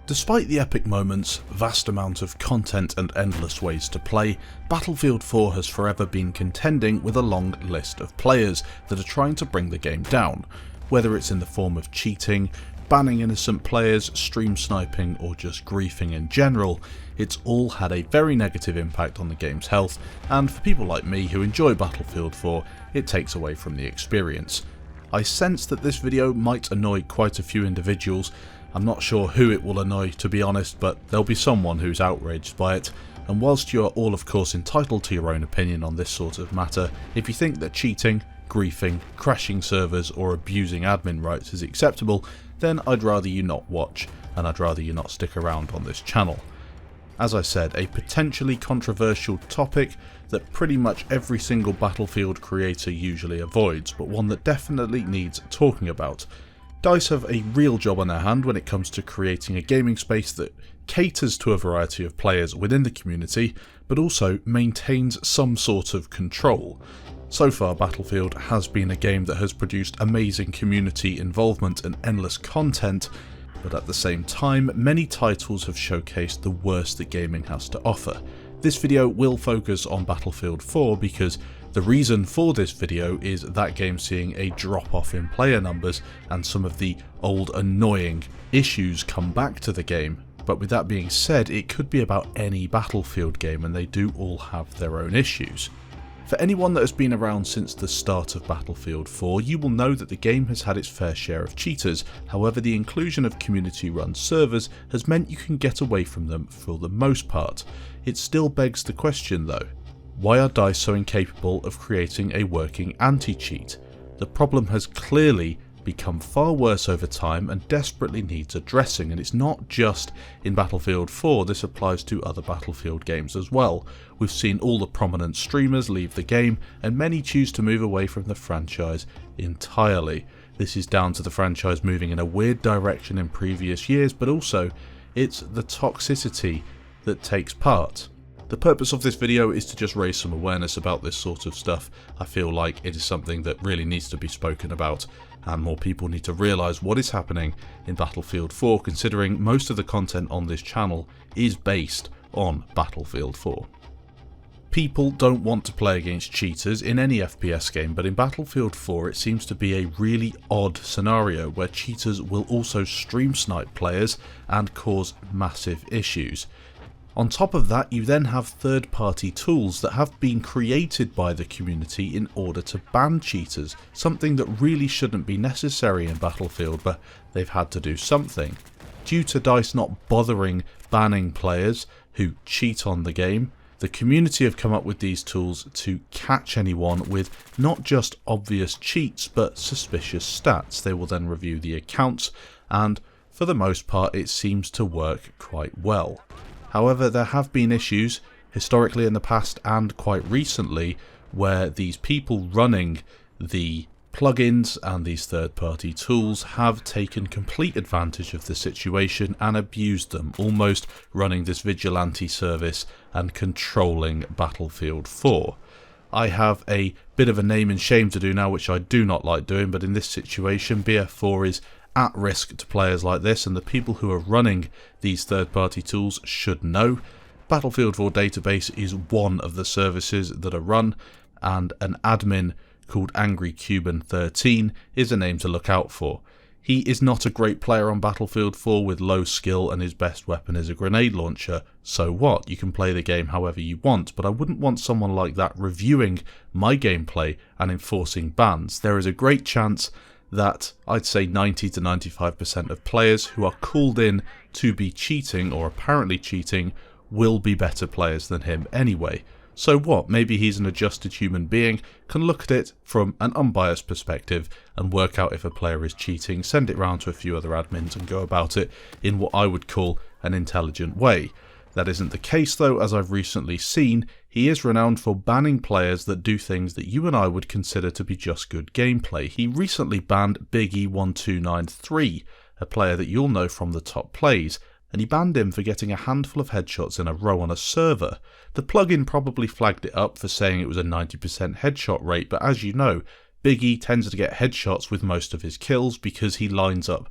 Despite the epic moments, vast amount of content and endless ways to play, Battlefield 4 has forever been contending with a long list of players that are trying to bring the game down, whether it's in the form of cheating, banning innocent players, stream sniping, or just griefing in general. It's all had a very negative impact on the game's health, and for people like me who enjoy Battlefield 4, it takes away from the experience. I sense that this video might annoy quite a few individuals. I'm not sure who it will annoy, to be honest, but there'll be someone who's outraged by it. And whilst you are all of course entitled to your own opinion on this sort of matter, if you think that cheating, griefing, crashing servers or abusing admin rights is acceptable, then I'd rather you not watch, and I'd rather you not stick around on this channel. As I said, a potentially controversial topic that pretty much every single Battlefield creator usually avoids, but one that definitely needs talking about. DICE have a real job on their hand when it comes to creating a gaming space that caters to a variety of players within the community, but also maintains some sort of control. So far, Battlefield has been a game that has produced amazing community involvement and endless content, but at the same time, many titles have showcased the worst that gaming has to offer. This video will focus on Battlefield 4 because the reason for this video is that game seeing a drop off in player numbers and some of the old annoying issues come back to the game. But with that being said, it could be about any Battlefield game and they do all have their own issues. For anyone that has been around since the start of Battlefield 4, you will know that the game has had its fair share of cheaters. However, the inclusion of community-run servers has meant you can get away from them for the most part. It still begs the question though, why are DICE so incapable of creating a working anti-cheat? The problem has clearly become far worse over time and desperately needs addressing, and it's not just in Battlefield 4, this applies to other Battlefield games as well. We've seen all the prominent streamers leave the game and many choose to move away from the franchise entirely. This is down to the franchise moving in a weird direction in previous years, but also it's the toxicity that takes part. The purpose of this video is to just raise some awareness about this sort of stuff. I feel like it is something that really needs to be spoken about, and more people need to realise what is happening in Battlefield 4, considering most of the content on this channel is based on Battlefield 4. People don't want to play against cheaters in any FPS game, but in Battlefield 4 it seems to be a really odd scenario where cheaters will also stream snipe players and cause massive issues. On top of that, you then have third-party tools that have been created by the community in order to ban cheaters, something that really shouldn't be necessary in Battlefield, but they've had to do something. Due to DICE not bothering banning players who cheat on the game, the community have come up with these tools to catch anyone with not just obvious cheats but suspicious stats. They will then review the accounts, and for the most part it seems to work quite well. However, there have been issues historically in the past and quite recently where these people running the plugins and these third-party tools have taken complete advantage of the situation and abused them, almost running this vigilante service and controlling Battlefield 4. I have a bit of a name and shame to do now, which I do not like doing, but in this situation BF4 is at risk to players like this, and the people who are running these third-party tools should know. Battlefield 4 database is one of the services that are run, and an admin called AngryCuban13 is a name to look out for. He is not a great player on Battlefield 4 with low skill and his best weapon is a grenade launcher. So what? You can play the game however you want, but I wouldn't want someone like that reviewing my gameplay and enforcing bans. There is a great chance that I'd say 90 to 95% of players who are called in to be cheating or apparently cheating will be better players than him anyway. So what? Maybe he's an adjusted human being, can look at it from an unbiased perspective and work out if a player is cheating, send it round to a few other admins and go about it in what I would call an intelligent way. That isn't the case though, as I've recently seen. He is renowned for banning players that do things that you and I would consider to be just good gameplay. He recently banned Biggie1293, a player that you'll know from the top plays, and he banned him for getting a handful of headshots in a row on a server. The plugin probably flagged it up for saying it was a 90% headshot rate, but as you know, Biggie tends to get headshots with most of his kills because he lines up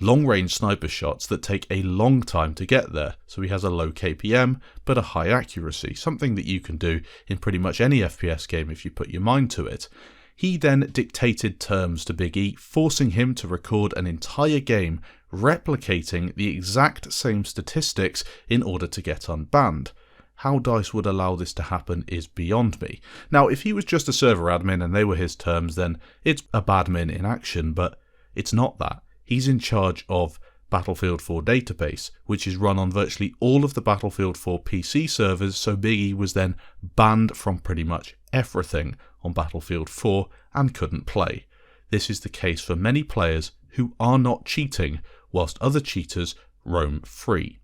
long-range sniper shots that take a long time to get there, so he has a low KPM but a high accuracy, something that you can do in pretty much any FPS game if you put your mind to it. He then dictated terms to Big E, forcing him to record an entire game replicating the exact same statistics in order to get unbanned. How DICE would allow this to happen is beyond me. Now, if he was just a server admin and they were his terms, then it's a badmin in action, but it's not that. He's in charge of Battlefield 4 database, which is run on virtually all of the Battlefield 4 PC servers, so Big E was then banned from pretty much everything on Battlefield 4 and couldn't play. This is the case for many players who are not cheating, whilst other cheaters roam free.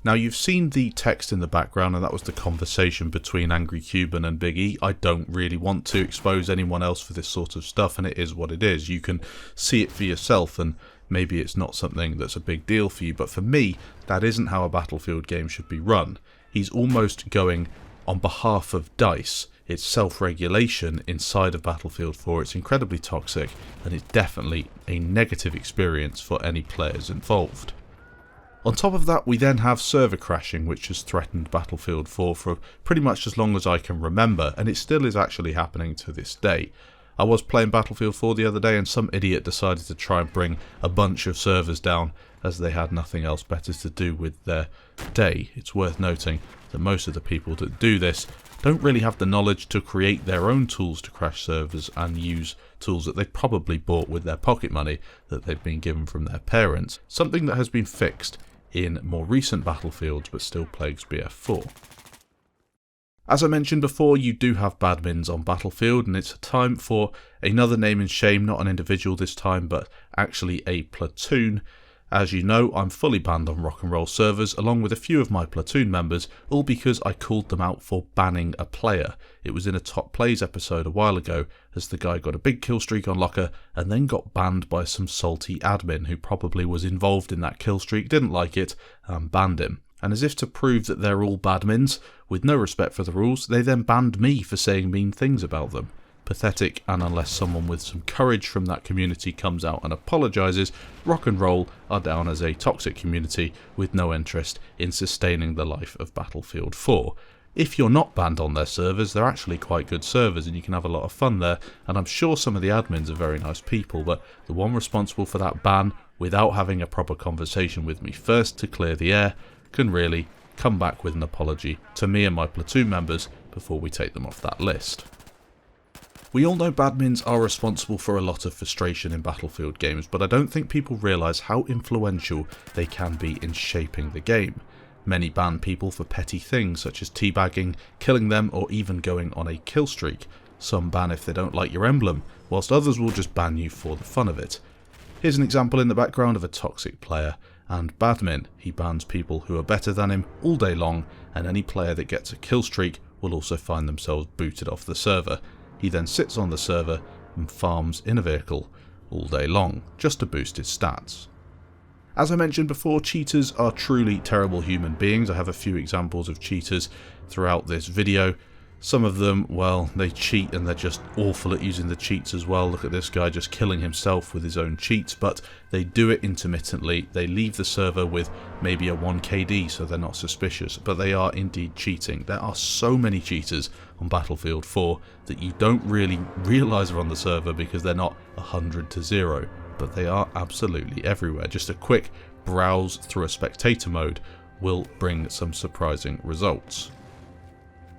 Now, you've seen the text in the background, and that was the conversation between Angry Cuban and Big E. I don't really want to expose anyone else for this sort of stuff, and it is what it is. You can see it for yourself, and maybe it's not something that's a big deal for you, but for me, that isn't how a Battlefield game should be run. He's almost going on behalf of DICE. It's self-regulation inside of Battlefield 4. It's incredibly toxic, and it's definitely a negative experience for any players involved. On top of that, we then have server crashing, which has threatened Battlefield 4 for pretty much as long as I can remember, and it still is actually happening to this day. I was playing Battlefield 4 the other day and some idiot decided to try and bring a bunch of servers down as they had nothing else better to do with their day. It's worth noting that most of the people that do this don't really have the knowledge to create their own tools to crash servers and use tools that they probably bought with their pocket money that they've been given from their parents. Something that has been fixed in more recent Battlefields but still plagues BF4. As I mentioned before, you do have badmins on Battlefield, and it's a time for another name and shame, not an individual this time, but actually a platoon. As you know, I'm fully banned on rock and roll servers, along with a few of my platoon members, all because I called them out for banning a player. It was in a Top Plays episode a while ago, as the guy got a big kill streak on Locker, and then got banned by some salty admin who probably was involved in that kill streak, didn't like it, and banned him. And as if to prove that they're all badmins, with no respect for the rules, they then banned me for saying mean things about them. Pathetic, and unless someone with some courage from that community comes out and apologises, rock and roll are down as a toxic community with no interest in sustaining the life of Battlefield 4. If you're not banned on their servers, they're actually quite good servers and you can have a lot of fun there, and I'm sure some of the admins are very nice people, but the one responsible for that ban, without having a proper conversation with me first to clear the air, can really come back with an apology to me and my platoon members before we take them off that list. We all know badmins are responsible for a lot of frustration in Battlefield games, but I don't think people realise how influential they can be in shaping the game. Many ban people for petty things such as teabagging, killing them, or even going on a kill streak. Some ban if they don't like your emblem, whilst others will just ban you for the fun of it. Here's an example in the background of a toxic player, and badmin. He bans people who are better than him all day long, and any player that gets a kill streak will also find themselves booted off the server. He then sits on the server and farms in a vehicle all day long, just to boost his stats. As I mentioned before, cheaters are truly terrible human beings. I have a few examples of cheaters throughout this video. Some of them, well, they cheat and they're just awful at using the cheats as well. Look at this guy just killing himself with his own cheats, but they do it intermittently. They leave the server with maybe a 1 KD, so they're not suspicious, but they are indeed cheating. There are so many cheaters on Battlefield 4 that you don't really realise are on the server because they're not 100 to 0, but they are absolutely everywhere. Just a quick browse through a spectator mode will bring some surprising results.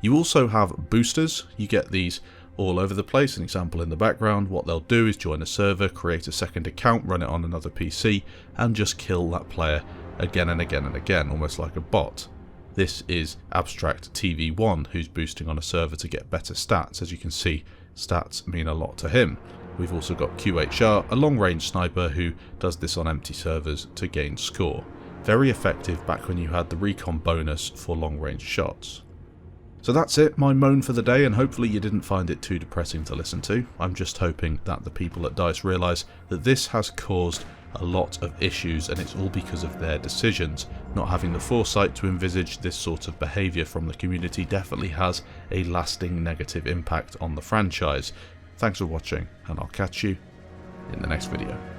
You also have boosters. You get these all over the place. An example in the background, what they'll do is join a server, create a second account, run it on another PC, and just kill that player again and again and again, almost like a bot. This is Abstract TV1, who's boosting on a server to get better stats. As you can see, stats mean a lot to him. We've also got QHR, a long-range sniper who does this on empty servers to gain score. Very effective back when you had the recon bonus for long-range shots. So that's it, my moan for the day, and hopefully you didn't find it too depressing to listen to. I'm just hoping that the people at DICE realise that this has caused a lot of issues, and it's all because of their decisions. Not having the foresight to envisage this sort of behaviour from the community definitely has a lasting negative impact on the franchise. Thanks for watching, and I'll catch you in the next video.